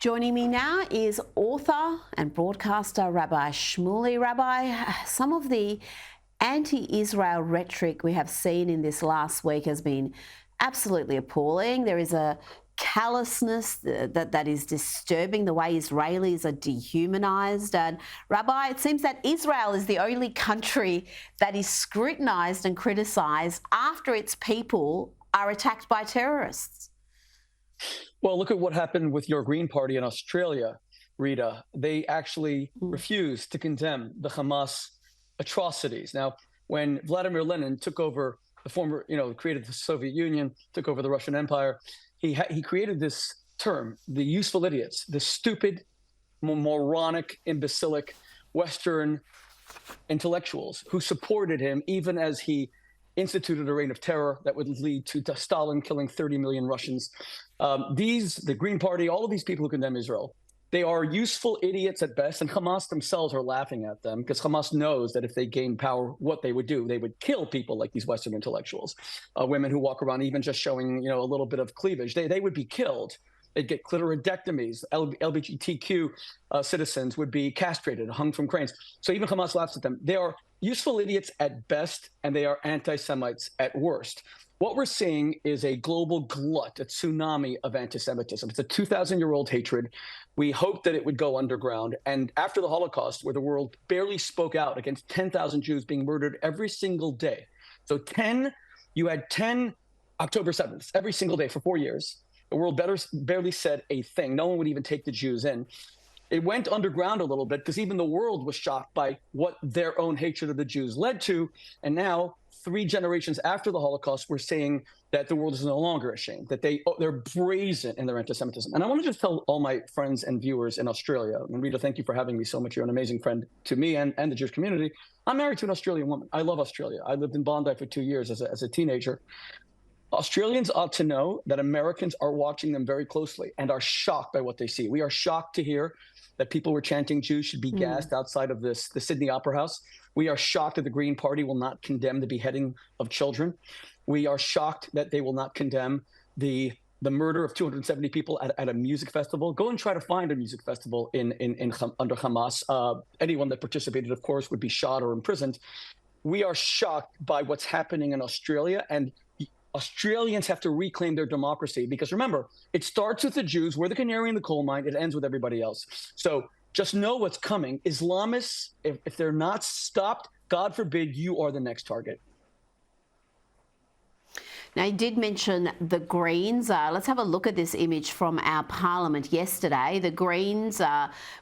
Joining me now is author and broadcaster Rabbi Shmuley. Rabbi, some of the anti-Israel rhetoric we have seen in this last week has been absolutely appalling. There is a callousness that is disturbing, the way Israelis are dehumanized. And Rabbi, it seems that Israel is the only country that is scrutinized and criticized after its people are attacked by terrorists. Well, look at what happened with your Green Party in Australia, Rita. They actually refused to condemn the Hamas atrocities. Now, when Vladimir Lenin took over the former, created the Soviet Union, took over the Russian Empire, he created this term, the useful idiots, the stupid, moronic, imbecilic Western intellectuals who supported him even as he instituted a reign of terror that would lead to Stalin killing 30 million Russians. The Green Party, all of these people who condemn Israel, they are useful idiots at best, and Hamas themselves are laughing at them because Hamas knows that if they gain power, what they would do, they would kill people like these Western intellectuals, women who walk around even just showing a little bit of cleavage. They would be killed. They'd get clitoridectomies. LGBTQ citizens would be castrated, hung from cranes. So even Hamas laughs at them. They are useful idiots at best, and they are anti-Semites at worst. What we're seeing is a global glut, a tsunami of anti-Semitism. It's a 2,000-year-old hatred. We hoped that it would go underground. And after the Holocaust, where the world barely spoke out against 10,000 Jews being murdered every single day. So you had 10 October 7th every single day for 4 years. The world barely said a thing. No one would even take the Jews in. It went underground a little bit because even the world was shocked by what their own hatred of the Jews led to. And now, 3 generations after the Holocaust, we're saying that the world is no longer ashamed, that they're brazen in their anti-Semitism. And I want to just tell all my friends and viewers in Australia, and Rita, thank you for having me so much. You're an amazing friend to me and the Jewish community. I'm married to an Australian woman. I love Australia. I lived in Bondi for 2 years as a teenager. Australians ought to know that Americans are watching them very closely and are shocked by what they see. We are shocked to hear that people were chanting Jews should be gassed outside of the Sydney Opera House. We are shocked that the Green Party will not condemn the beheading of children. We are shocked that they will not condemn the murder of 270 people at a music festival. Go and try to find a music festival under Hamas. Anyone that participated, of course, would be shot or imprisoned. We are shocked by what's happening in Australia, and Australians have to reclaim their democracy because remember, it starts with the Jews. We're the canary in the coal mine. It ends with everybody else. So just know what's coming. Islamists, if they're not stopped, God forbid, you are the next target. Now, you did mention the Greens. Let's have a look at this image from our parliament yesterday. The Greens,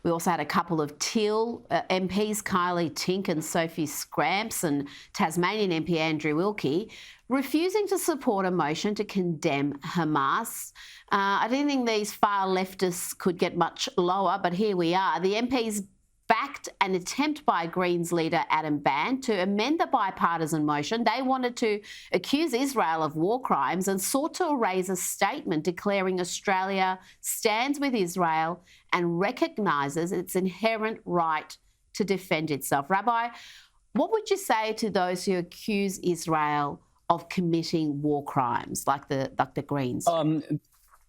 we also had a couple of teal MPs, Kylie Tink and Sophie Scramps, and Tasmanian MP Andrew Wilkie, refusing to support a motion to condemn Hamas. I didn't think these far leftists could get much lower, but here we are. The MPs backed an attempt by Greens leader Adam Bandt to amend the bipartisan motion. They wanted to accuse Israel of war crimes and sought to erase a statement declaring Australia stands with Israel and recognises its inherent right to defend itself. Rabbi, what would you say to those who accuse Israel of committing war crimes, like the Greens?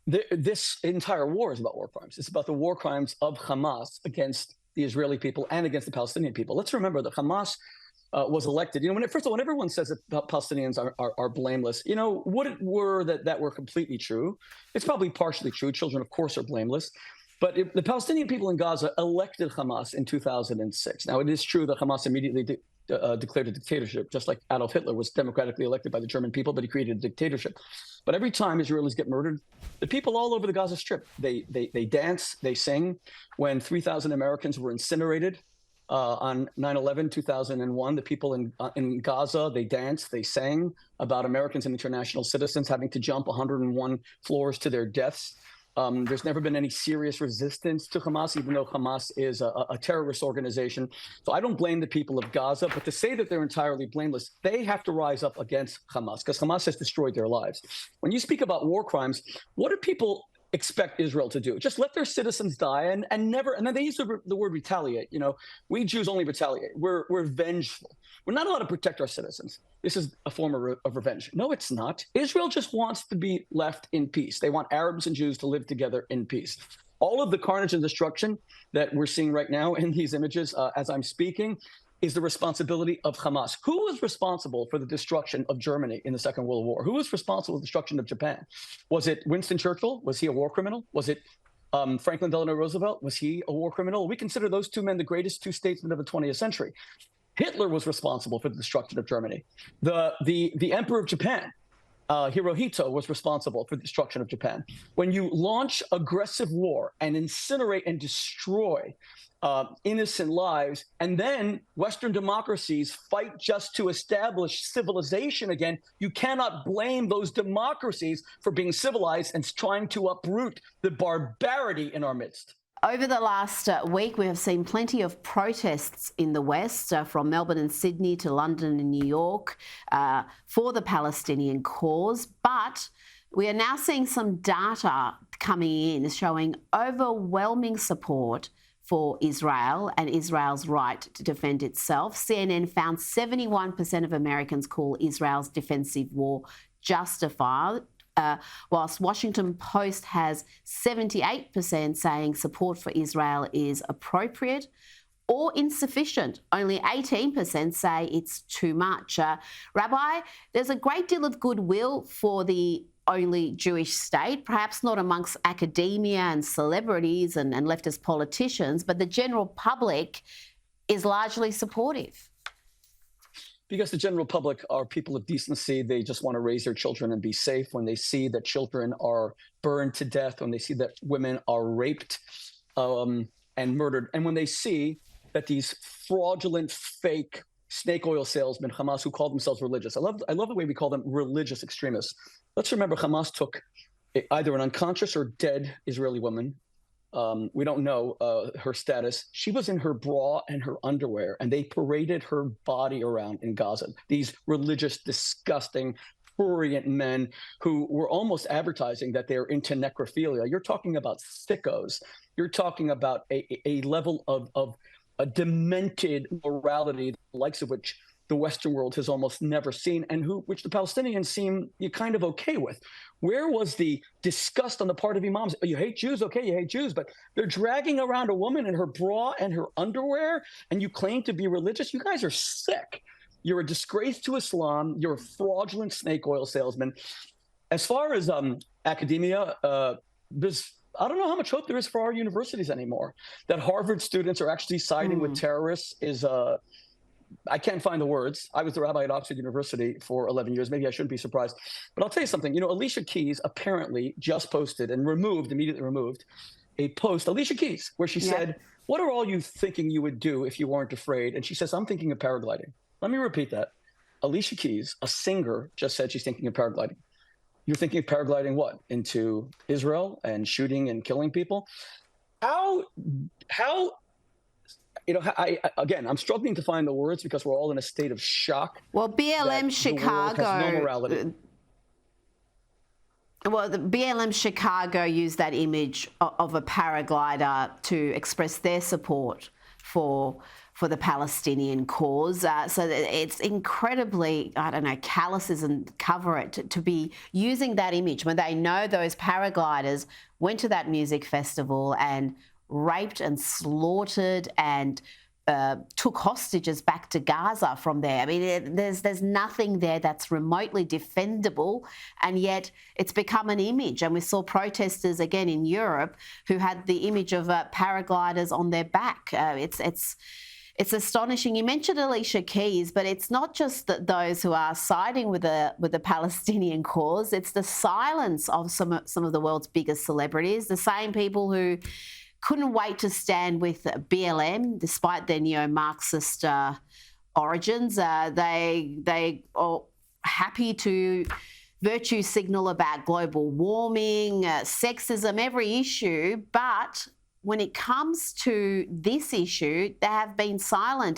This entire war is about war crimes. It's about the war crimes of Hamas against the Israeli people and against the Palestinian people. Let's remember that Hamas was elected. First of all, when everyone says that Palestinians are blameless, would it were that were completely true? It's probably partially true. Children, of course, are blameless. But the Palestinian people in Gaza elected Hamas in 2006. Now, it is true that Hamas immediately declared a dictatorship, just like Adolf Hitler was democratically elected by the German people, but he created a dictatorship. But every time Israelis get murdered, the people all over the Gaza Strip, they dance, they sing. When 3,000 Americans were incinerated on 9/11, 2001, the people in Gaza, they danced, they sang about Americans and international citizens having to jump 101 floors to their deaths. There's never been any serious resistance to Hamas, even though Hamas is a terrorist organization. So I don't blame the people of Gaza, but to say that they're entirely blameless, they have to rise up against Hamas because Hamas has destroyed their lives. When you speak about war crimes, what do people expect Israel to do? Just let their citizens die and then they use the word retaliate. We Jews only retaliate. We're vengeful. We're not allowed to protect our citizens. This is a form of revenge. No, it's not. Israel just wants to be left in peace. They want Arabs and Jews to live together in peace. All of the carnage and destruction that we're seeing right now in these images as I'm speaking is the responsibility of Hamas. Who was responsible for the destruction of Germany in the Second World War? Who was responsible for the destruction of Japan? Was it Winston Churchill? Was he a war criminal? Was it Franklin Delano Roosevelt? Was he a war criminal? We consider those two men the greatest two statesmen of the 20th century. Hitler was responsible for the destruction of Germany. The Emperor of Japan, Hirohito, was responsible for the destruction of Japan. When you launch aggressive war and incinerate and destroy innocent lives, and then Western democracies fight just to establish civilization again, you cannot blame those democracies for being civilized and trying to uproot the barbarity in our midst. Over the last week, we have seen plenty of protests in the West, from Melbourne and Sydney to London and New York, for the Palestinian cause. But we are now seeing some data coming in showing overwhelming support for Israel and Israel's right to defend itself. CNN found 71% of Americans call Israel's defensive war justified, whilst Washington Post has 78% saying support for Israel is appropriate or insufficient. Only 18% say it's too much. Rabbi, there's a great deal of goodwill for the only Jewish state, perhaps not amongst academia and celebrities and leftist politicians, but the general public is largely supportive. Because the general public are people of decency. They just want to raise their children and be safe. When they see that children are burned to death, when they see that women are raped and murdered, and when they see that these fraudulent, fake snake oil salesmen, Hamas, who call themselves religious. I love the way we call them religious extremists. Let's remember Hamas took either an unconscious or dead Israeli woman. We don't know her status. She was in her bra and her underwear, and they paraded her body around in Gaza. These religious, disgusting, prurient men who were almost advertising that they're into necrophilia. You're talking about sickos. You're talking about a level of a demented morality, the likes of which the Western world has almost never seen, and which the Palestinians seem kind of okay with. Where was the disgust on the part of imams? You hate Jews? Okay, you hate Jews, but they're dragging around a woman in her bra and her underwear, and you claim to be religious? You guys are sick. You're a disgrace to Islam. You're a fraudulent snake oil salesman. As far as academia, I don't know how much hope there is for our universities anymore. That Harvard students are actually siding with terrorists is I can't find the words. I was the rabbi at Oxford University for 11 years. Maybe I shouldn't be surprised. But I'll tell you something. Alicia Keys apparently just posted and immediately removed a post, Alicia Keys, where she said, "What are all you thinking you would do if you weren't afraid?" And she says, "I'm thinking of paragliding." Let me repeat that. Alicia Keys, a singer, just said she's thinking of paragliding. You're thinking of paragliding what? Into Israel and shooting and killing people? How I'm struggling to find the words because we're all in a state of shock. Well, BLM Chicago has no morality. Well, the BLM Chicago used that image of a paraglider to express their support for the Palestinian cause. So it's incredibly, callous isn't cover it to be using that image when they know those paragliders went to that music festival and raped and slaughtered and took hostages back to Gaza from there. I mean, there's nothing there that's remotely defendable, and yet it's become an image. And we saw protesters again in Europe who had the image of paragliders on their back. It's astonishing. You mentioned Alicia Keys, but it's not just that those who are siding with the Palestinian cause. It's the silence of some of the world's biggest celebrities, the same people who couldn't wait to stand with BLM, despite their neo-Marxist origins. They are happy to virtue signal about global warming, sexism, every issue, but when it comes to this issue, they have been silent.